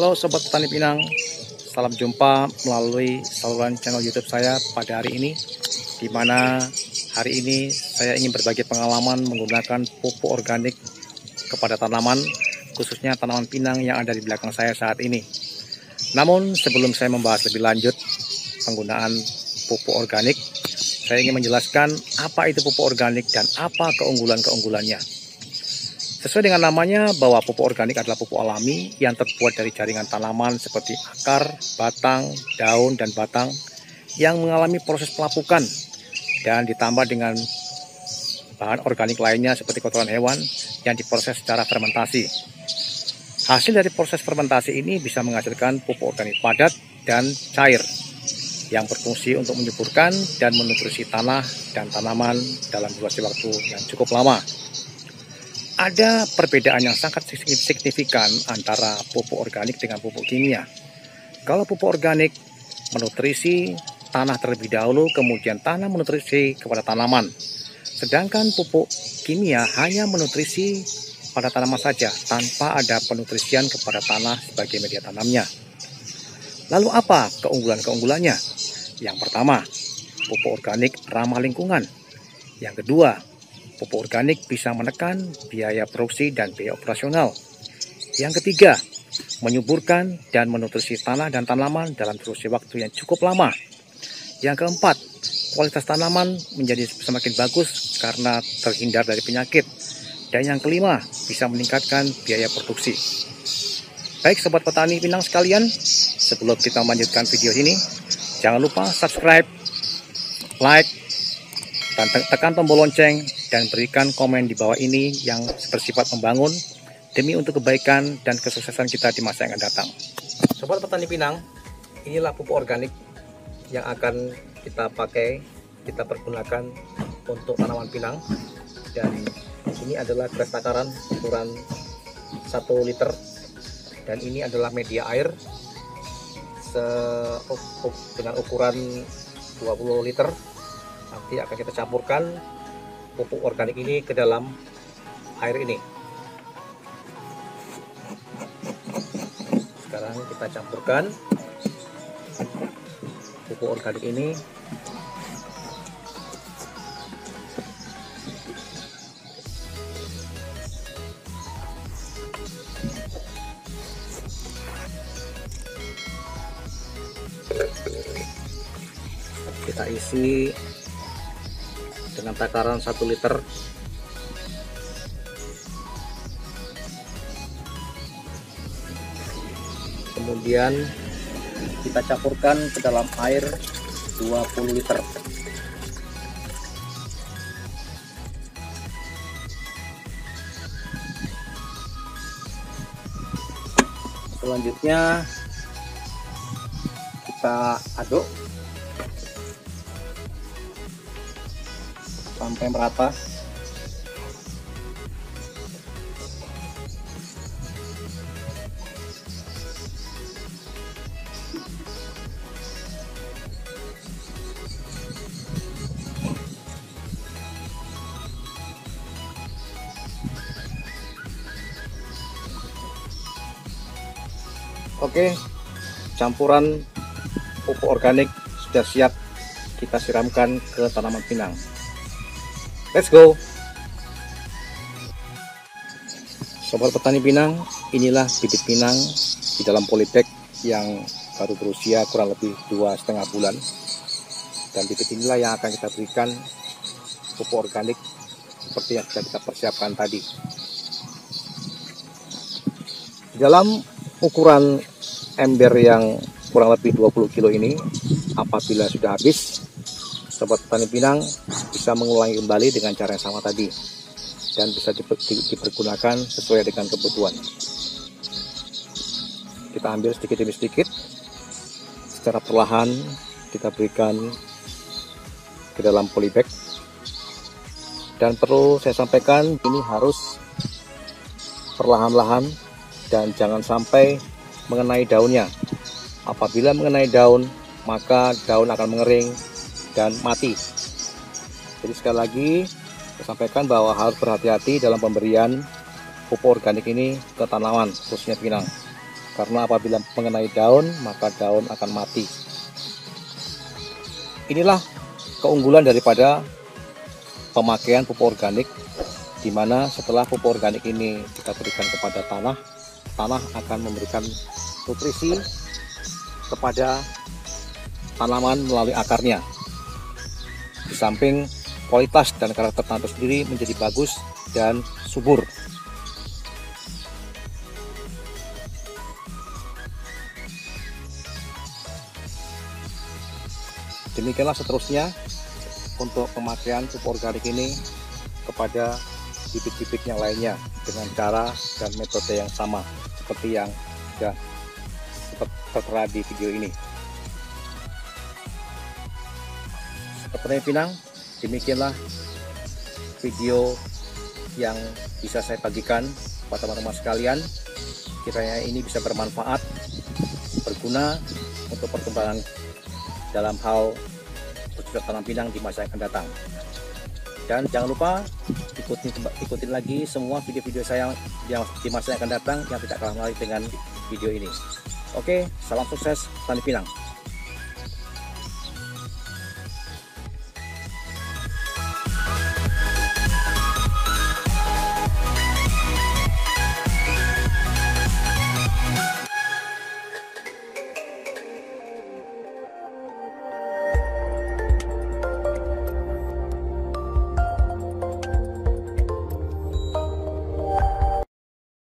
Halo Sobat Petani Pinang, salam jumpa melalui saluran channel YouTube saya pada hari ini, di mana hari ini saya ingin berbagi pengalaman menggunakan pupuk organik kepada tanaman, khususnya tanaman pinang yang ada di belakang saya saat ini. Namun sebelum saya membahas lebih lanjut penggunaan pupuk organik, saya ingin menjelaskan apa itu pupuk organik dan apa keunggulan-keunggulannya. Sesuai dengan namanya bahwa pupuk organik adalah pupuk alami yang terbuat dari jaringan tanaman seperti akar, batang, daun, dan batang yang mengalami proses pelapukan dan ditambah dengan bahan organik lainnya seperti kotoran hewan yang diproses secara fermentasi. Hasil dari proses fermentasi ini bisa menghasilkan pupuk organik padat dan cair yang berfungsi untuk menyuburkan dan menutrisi tanah dan tanaman dalam durasi waktu yang cukup lama. Ada perbedaan yang sangat signifikan antara pupuk organik dengan pupuk kimia. Kalau pupuk organik menutrisi tanah terlebih dahulu, kemudian tanah menutrisi kepada tanaman. Sedangkan pupuk kimia hanya menutrisi pada tanaman saja, tanpa ada penutrisian kepada tanah sebagai media tanamnya. Lalu apa keunggulan-keunggulannya? Yang pertama, pupuk organik ramah lingkungan. Yang kedua, pupuk organik bisa menekan biaya produksi dan biaya operasional. Yang ketiga, menyuburkan dan menutrisi tanah dan tanaman dalam durasi waktu yang cukup lama. Yang keempat, kualitas tanaman menjadi semakin bagus karena terhindar dari penyakit. Dan yang kelima, bisa meningkatkan biaya produksi. Baik Sobat Petani Pinang sekalian, sebelum kita melanjutkan video ini, jangan lupa subscribe, like, dan tekan tombol lonceng dan berikan komen di bawah ini yang bersifat membangun demi untuk kebaikan dan kesuksesan kita di masa yang akan datang. Sobat Petani Pinang, inilah pupuk organik yang akan kita pakai, kita pergunakan untuk tanaman pinang. Dan ini adalah beras takaran ukuran 1 liter, dan ini adalah media air dengan ukuran 20 liter. Nanti akan kita campurkan pupuk organik ini ke dalam air ini. Sekarang kita campurkan pupuk organik ini. Kita isi dengan takaran 1 liter. Kemudian kita campurkan ke dalam air 20 liter. Selanjutnya kita aduk sampai merata. Oke, campuran pupuk organik sudah siap kita siramkan ke tanaman pinang. Let's go. Sobat Petani Pinang, inilah bibit pinang di dalam polybag yang baru berusia kurang lebih 2,5 bulan. Dan bibit inilah yang akan kita berikan pupuk organik seperti yang sudah kita persiapkan tadi. Dalam ukuran ember yang kurang lebih 20 kilo ini, apabila sudah habis, Sobat Petani Pinang bisa mengulangi kembali dengan cara yang sama tadi dan bisa dipergunakan sesuai dengan kebutuhan. Kita ambil sedikit demi sedikit, secara perlahan kita berikan ke dalam polybag. Dan perlu saya sampaikan, ini harus perlahan-lahan dan jangan sampai mengenai daunnya. Apabila mengenai daun, maka daun akan mengering dan mati. Jadi sekali lagi saya sampaikan bahwa harus berhati-hati dalam pemberian pupuk organik ini ke tanaman, khususnya pinang. karena apabila mengenai daun maka daun akan mati. Inilah keunggulan daripada pemakaian pupuk organik, di mana setelah pupuk organik ini kita berikan kepada tanah, tanah akan memberikan nutrisi kepada tanaman melalui akarnya. Di samping kualitas dan karakter tanah itu sendiri menjadi bagus dan subur. Demikianlah seterusnya untuk pemakaian pupuk organik ini kepada bibit-bibit yang lainnya dengan cara dan metode yang sama seperti yang sudah tertera di video ini. Petani Pinang, demikianlah video yang bisa saya bagikan kepada teman-teman sekalian. Kiranya ini bisa bermanfaat, berguna untuk perkembangan dalam hal bercocok tanam pinang di masa yang akan datang. Dan jangan lupa ikutin lagi semua video-video saya yang di masa yang akan datang yang tidak kalah menarik dengan video ini. Oke, salam sukses Petani Pinang.